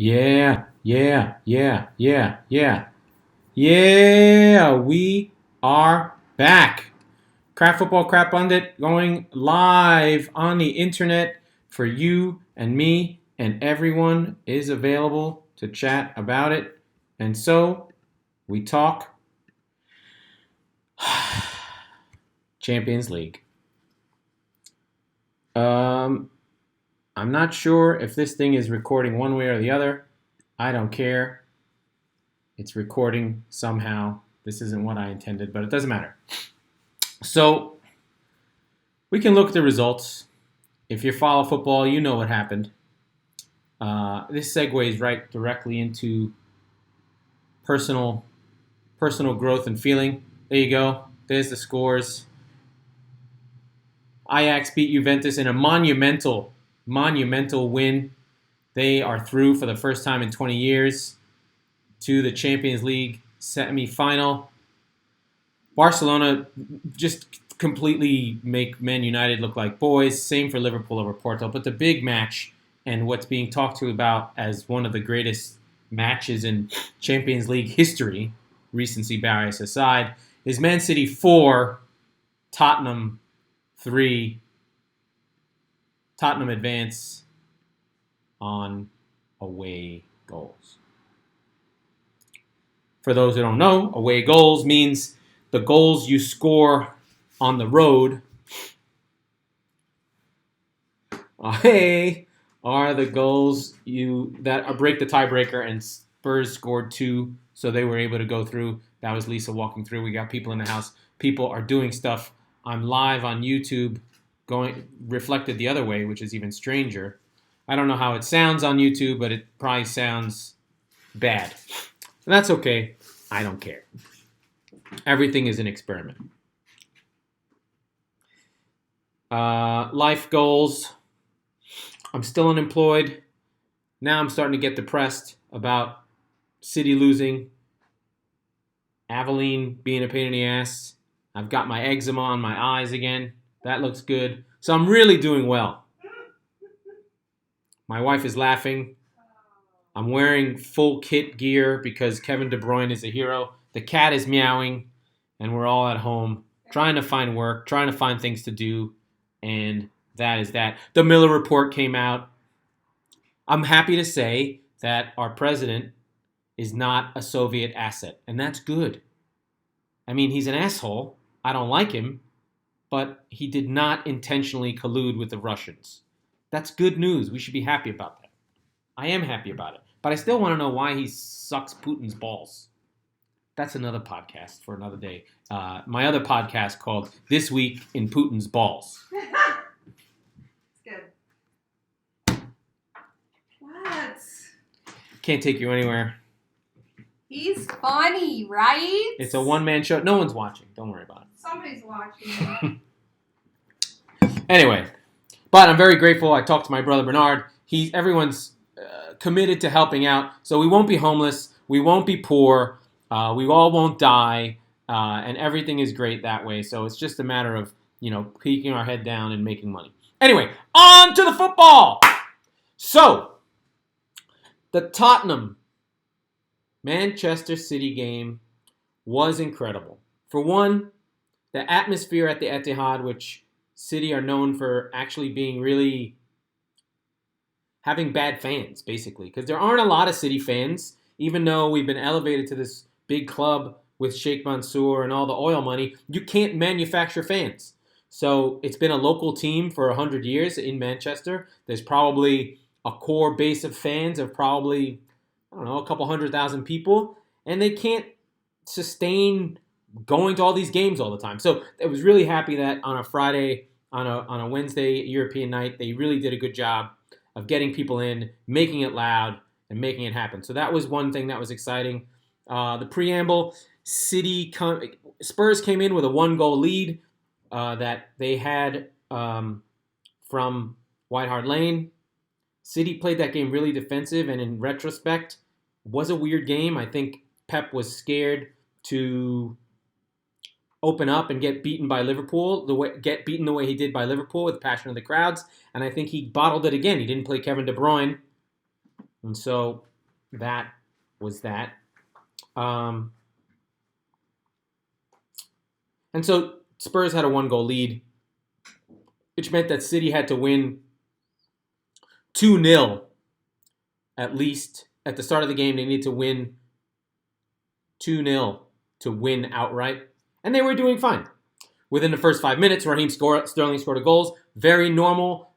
Yeah, yeah, yeah, yeah, yeah. Yeah, we are back. Crap Football, Crap Pundit going live on the internet for you and me, and everyone is available to chat about it. And so we talk Champions League. I'm not sure if this thing is recording one way or the other. I don't care. It's recording somehow. This isn't what I intended, but it doesn't matter. So we can look at the results. If you follow football, you know what happened. This segues right directly into personal growth and feeling. There you go. There's the scores. Ajax beat Juventus in a monumental win. They are through for the first time in 20 years to the Champions League semi-final. Barcelona just completely make Man United look like boys. Same for Liverpool over Porto. But the big match, and what's being talked to about as one of the greatest matches in Champions League history, recency bias aside, is Man City 4, Tottenham 3. Tottenham advance on away goals. For those who don't know, away goals means the goals you score on the road are the goals that break the tiebreaker, and Spurs scored 2, so they were able to go through. That was Lisa walking through. We got people in the house. People are doing stuff. I'm live on YouTube, going reflected the other way, which is even stranger. I don't know how it sounds on YouTube, but it probably sounds bad. And that's okay. I don't care. Everything is an experiment. Life goals. I'm still unemployed. Now I'm starting to get depressed about City losing. Aveline being a pain in the ass. I've got my eczema on my eyes again. That looks good. So I'm really doing well. My wife is laughing. I'm wearing full kit gear because Kevin De Bruyne is a hero. The cat is meowing, and we're all at home trying to find work, trying to find things to do, and that is that. The Miller report came out. I'm happy to say that our president is not a Soviet asset, and that's good. I mean, he's an asshole. I don't like him, but he did not intentionally collude with the Russians. That's good news. We should be happy about that. I am happy about it. But I still want to know why he sucks Putin's balls. That's another podcast for another day. My other podcast called This Week in Putin's Balls. It's good. What? Can't take you anywhere. He's funny, right? It's a one-man show. No one's watching. Don't worry about it. Somebody's watching. Anyway, but I'm very grateful. I talked to my brother Bernard. Everyone's committed to helping out, so we won't be homeless. We won't be poor. We all won't die, and everything is great that way. So it's just a matter of keeping our head down and making money. Anyway, on to the football. So the Tottenham Manchester City game was incredible. For one, the atmosphere at the Etihad, which City are known for actually being really having bad fans, basically, because there aren't a lot of City fans, even though we've been elevated to this big club with Sheikh Mansour and all the oil money. You can't manufacture fans. So it's been a local team for 100 years in Manchester. There's probably a core base of fans of probably, a couple 100,000 people, and they can't sustain going to all these games all the time. So I was really happy that on a Friday, on a Wednesday European night, they really did a good job of getting people in, making it loud, and making it happen. So that was one thing that was exciting. The preamble, Spurs came in with a 1-goal lead that they had from White Hart Lane. City played that game really defensive, and in retrospect, was a weird game. I think Pep was scared to open up and get beaten by Liverpool, the way he did by Liverpool with the passion of the crowds, and I think he bottled it again. He didn't play Kevin De Bruyne, and so that was that. And so Spurs had a 1-goal lead, which meant that City had to win 2-0 at least. At the start of the game, they need to win 2-0 to win outright. And they were doing fine. Within the first 5 minutes, Raheem Sterling scored a goal. Very normal.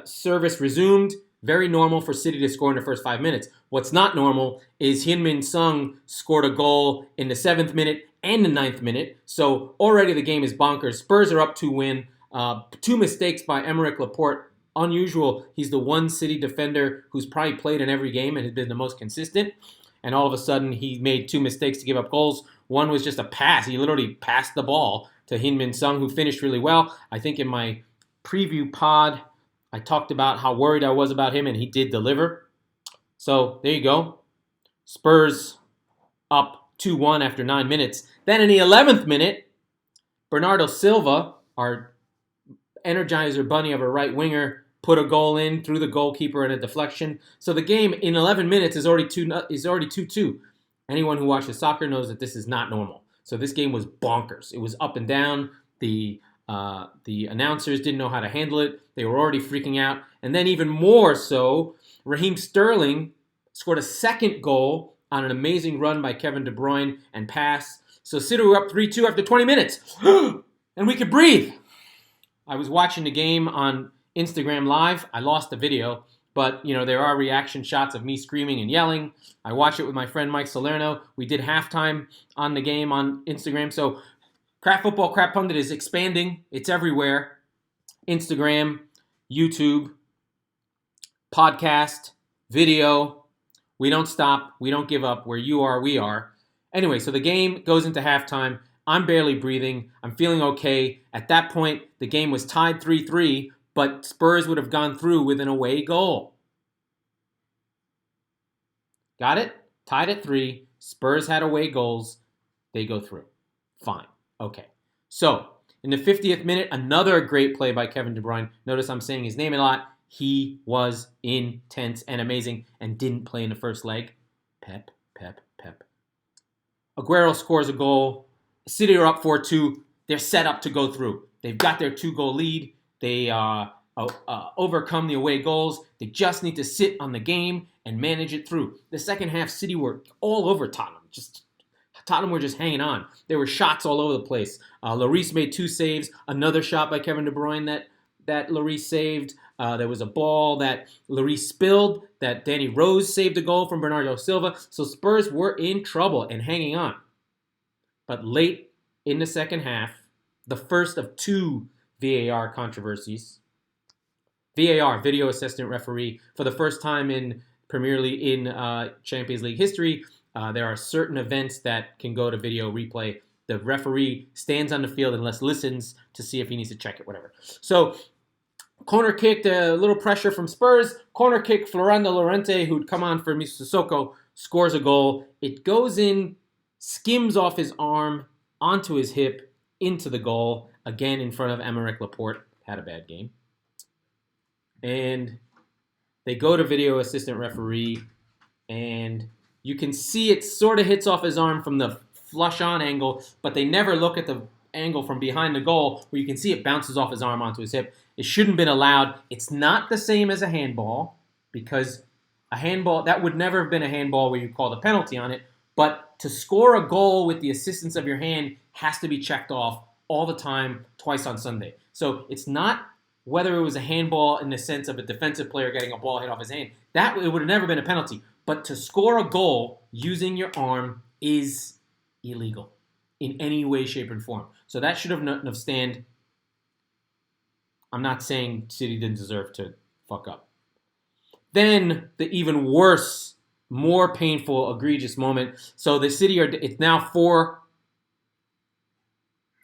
Service resumed. Very normal for City to score in the first 5 minutes. What's not normal is Heung-min Son scored a goal in the 7th minute and the 9th minute. So already the game is bonkers. Spurs are up 2-1. 2 mistakes by Aymeric Laporte. Unusual. He's the one City defender who's probably played in every game and has been the most consistent. And all of a sudden, he made 2 mistakes to give up goals. One was just a pass. He literally passed the ball to Heung-min Son, who finished really well. I think in my preview pod, I talked about how worried I was about him, and he did deliver. So there you go. Spurs up 2-1 after 9 minutes. Then in the 11th minute, Bernardo Silva, our Energizer bunny of a right winger, put a goal in through the goalkeeper in a deflection. So the game in 11 minutes is already 2-2. Anyone who watches soccer knows that this is not normal. So this game was bonkers. It was up and down. The announcers didn't know how to handle it. They were already freaking out. And then even more so, Raheem Sterling scored a second goal on an amazing run by Kevin De Bruyne and pass. So City were up 3-2 after 20 minutes. And we could breathe. I was watching the game on Instagram Live. I lost the video, but there are reaction shots of me screaming and yelling. I watched it with my friend Mike Salerno. We did halftime on the game on Instagram. So Crap Football, Crap Pundit is expanding. It's everywhere. Instagram, YouTube, podcast, video. We don't stop. We don't give up. Where you are, we are. Anyway, so the game goes into halftime. I'm barely breathing. I'm feeling okay. At that point, the game was tied 3-3, but Spurs would have gone through with an away goal. Got it? Tied at 3. Spurs had away goals. They go through. Fine. Okay. So, in the 50th minute, another great play by Kevin De Bruyne. Notice I'm saying his name a lot. He was intense and amazing and didn't play in the first leg. Pep. Aguero scores a goal. City are up 4-2. They're set up to go through. They've got their 2-goal lead. They overcome the away goals. They just need to sit on the game and manage it through. The second half, City were all over Tottenham. Tottenham were just hanging on. There were shots all over the place. Lloris made 2 saves. Another shot by Kevin De Bruyne that Lloris saved. There was a ball that Lloris spilled that Danny Rose saved a goal from Bernardo Silva. So Spurs were in trouble and hanging on. But late in the second half, the first of 2 VAR controversies. VAR, video assistant referee, for the first time in Premier League, in Champions League history, there are certain events that can go to video replay. The referee stands on the field and listens to see if he needs to check it, whatever. So, corner kick, a little pressure from Spurs. Corner kick, Florando Llorente, who'd come on for Sissoko, scores a goal. It goes in, skims off his arm, onto his hip, into the goal. Again, in front of Aymeric Laporte. Had a bad game. And they go to video assistant referee, and you can see it sort of hits off his arm from the flush-on angle, but they never look at the angle from behind the goal where you can see it bounces off his arm onto his hip. It shouldn't have been allowed. It's not the same as a handball, because a handball, that would never have been a handball where you called a penalty on it, but to score a goal with the assistance of your hand has to be checked off all the time, twice on Sunday. So it's not whether it was a handball in the sense of a defensive player getting a ball hit off his hand. That it would have never been a penalty. But to score a goal using your arm is illegal in any way, shape, and form. So that should have stand. I'm not saying City didn't deserve to fuck up. Then the even worse, more painful, egregious moment. So the City it's now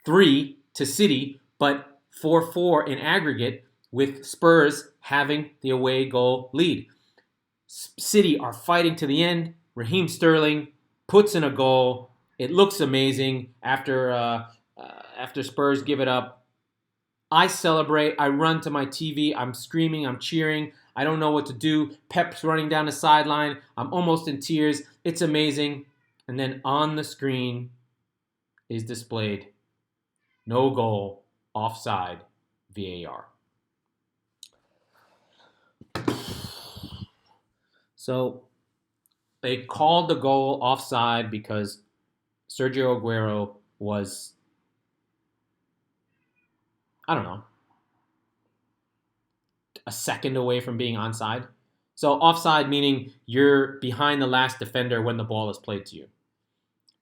4-3 to City, but 4-4 in aggregate, with Spurs having the away goal lead. City are fighting to the end. Raheem Sterling puts in a goal. It looks amazing after Spurs give it up. I celebrate. I run to my TV. I'm screaming. I'm cheering. I don't know what to do. Pep's running down the sideline. I'm almost in tears. It's amazing. And then on the screen is displayed no goal, offside, VAR. So they called the goal offside because Sergio Aguero was, I don't know, a second away from being onside. So offside meaning you're behind the last defender when the ball is played to you.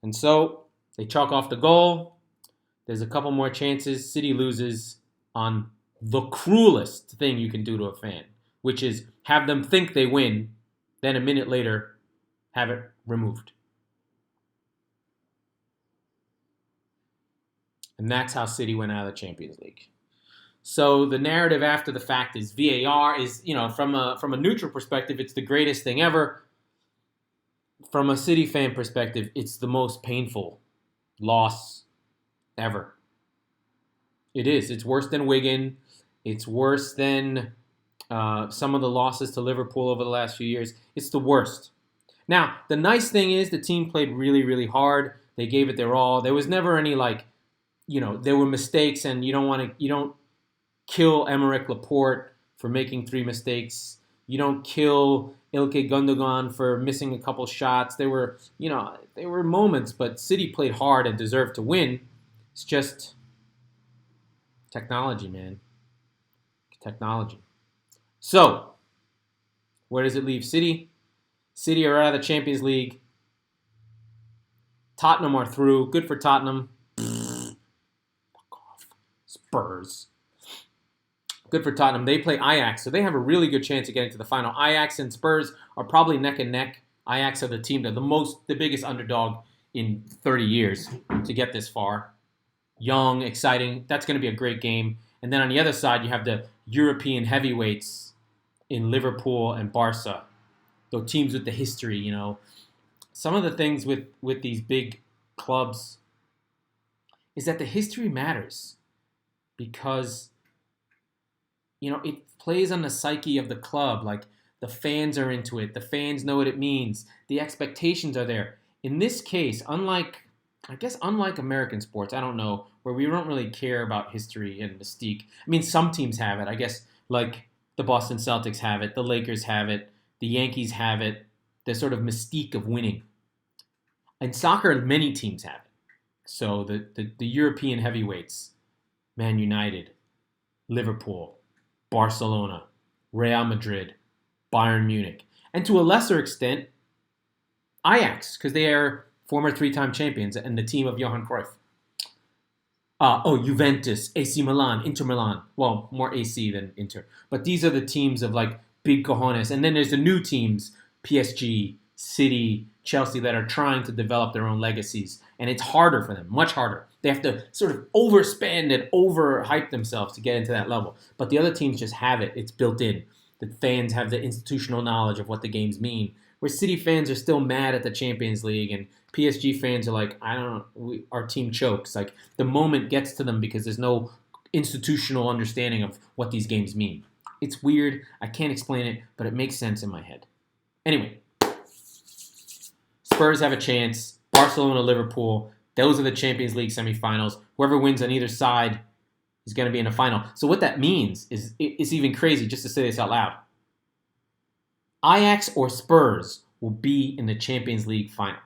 And so they chalk off the goal. There's a couple more chances. City loses on the cruelest thing you can do to a fan, which is have them think they win, then a minute later have it removed. And that's how City went out of the Champions League. So the narrative after the fact is VAR is, from a neutral perspective, it's the greatest thing ever. From a City fan perspective, it's the most painful loss ever. It is. It's worse than Wigan. It's worse than some of the losses to Liverpool over the last few years. It's the worst. Now, the nice thing is the team played really, really hard. They gave it their all. There was never any there were mistakes, and you don't kill Emerick Laporte for making 3 mistakes. You don't kill Ilkay Gundogan for missing a couple shots. There were moments, but City played hard and deserved to win. It's just technology, man. Technology. So, where does it leave City? City are out of the Champions League. Tottenham are through. Good for Tottenham. Fuck off. Spurs. Good for Tottenham. They play Ajax, so they have a really good chance of getting to the final. Ajax and Spurs are probably neck and neck. Ajax are the team that the biggest underdog in 30 years to get this far. Young, exciting. That's going to be a great game. And then on the other side, you have the European heavyweights in Liverpool and Barca. Those teams with the history, Some of the things with these big clubs is that the history matters because it plays on the psyche of the club. Like, the fans are into it. The fans know what it means. The expectations are there. In this case, unlike American sports, I don't know, where we don't really care about history and mystique. I mean, some teams have it. I guess, like the Boston Celtics have it. The Lakers have it. The Yankees have it. The sort of mystique of winning. In soccer, many teams have it. So the European heavyweights, Man United, Liverpool, Barcelona, Real Madrid, Bayern Munich, and to a lesser extent, Ajax, because they are former 3-time champions and the team of Johan Cruyff. Juventus, AC Milan, Inter Milan. Well, more AC than Inter. But these are the teams of big cojones. And then there's the new teams, PSG, City, Chelsea, that are trying to develop their own legacies. And it's harder for them, much harder. They have to sort of overspend and overhype themselves to get into that level. But the other teams just have it. It's built in. The fans have the institutional knowledge of what the games mean. Where City fans are still mad at the Champions League, and PSG fans are like, our team chokes. Like, the moment gets to them because there's no institutional understanding of what these games mean. It's weird. I can't explain it, but it makes sense in my head. Anyway, Spurs have a chance. Barcelona, Liverpool. Those are the Champions League semifinals. Whoever wins on either side is going to be in the final. So what that means is, it's even crazy just to say this out loud. Ajax or Spurs will be in the Champions League final.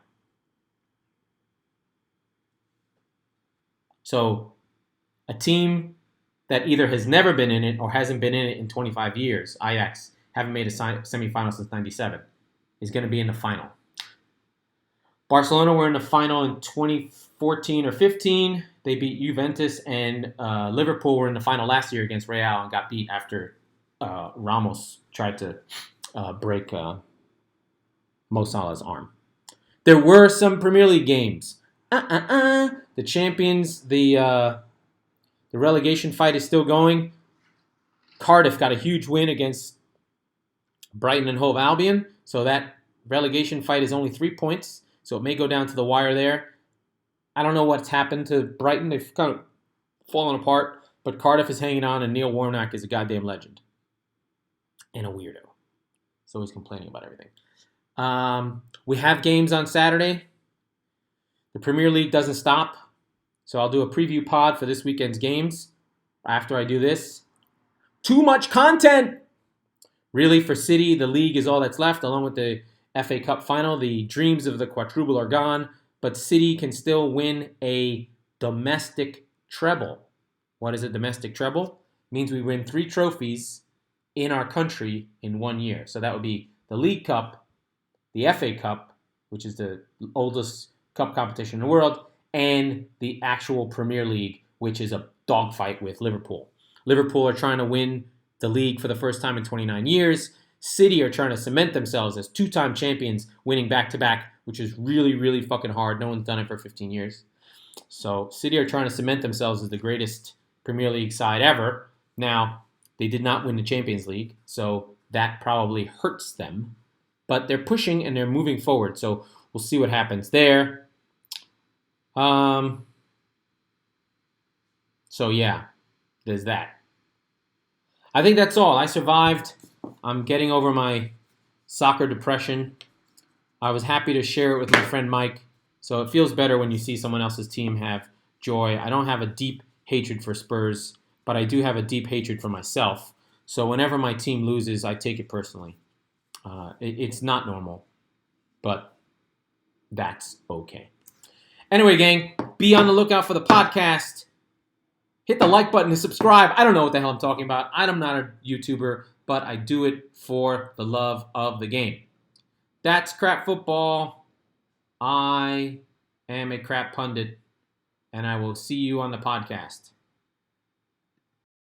So a team that either has never been in it or hasn't been in it in 25 years, Ajax, haven't made a semifinal since 97, is going to be in the final. Barcelona were in the final in 2014 or 15. They beat Juventus, and Liverpool were in the final last year against Real and got beat after Ramos tried to break Mo Salah's arm. There were some Premier League games. The champions, the relegation fight is still going. Cardiff got a huge win against Brighton and Hove Albion, so that relegation fight is only 3 points, so it may go down to the wire there. I don't know what's happened to Brighton. They've kind of fallen apart, but Cardiff is hanging on, and Neil Warnock is a goddamn legend. and a weirdo. He's always complaining about everything. We have games on Saturday. The Premier League doesn't stop. So I'll do a preview pod for this weekend's games after I do this. Too much content! Really, for City, the league is all that's left, along with the FA Cup final. The dreams of the quadruple are gone, but City can still win a domestic treble. What is a domestic treble? It means we win 3 trophies in our country in 1 year. So that would be the League Cup, the FA Cup, which is the oldest cup competition in the world, and the actual Premier League, which is a dogfight with Liverpool. Liverpool are trying to win the league for the first time in 29 years. City are trying to cement themselves as 2-time champions, winning back-to-back, which is really, really fucking hard. No one's done it for 15 years. So City are trying to cement themselves as the greatest Premier League side ever. Now, they did not win the Champions League, so that probably hurts them. But they're pushing and they're moving forward, so we'll see what happens there. So yeah, there's that. I think that's all. I survived. I'm getting over my soccer depression. I was happy to share it with my friend Mike. So it feels better when you see someone else's team have joy. I don't have a deep hatred for Spurs, but I do have a deep hatred for myself. So whenever my team loses, I take it personally. It's not normal, but that's okay. Anyway, gang, be on the lookout for the podcast. Hit the like button to subscribe. I don't know what the hell I'm talking about. I'm not a YouTuber, but I do it for the love of the game. That's crap football. I am a crap pundit, and I will see you on the podcast.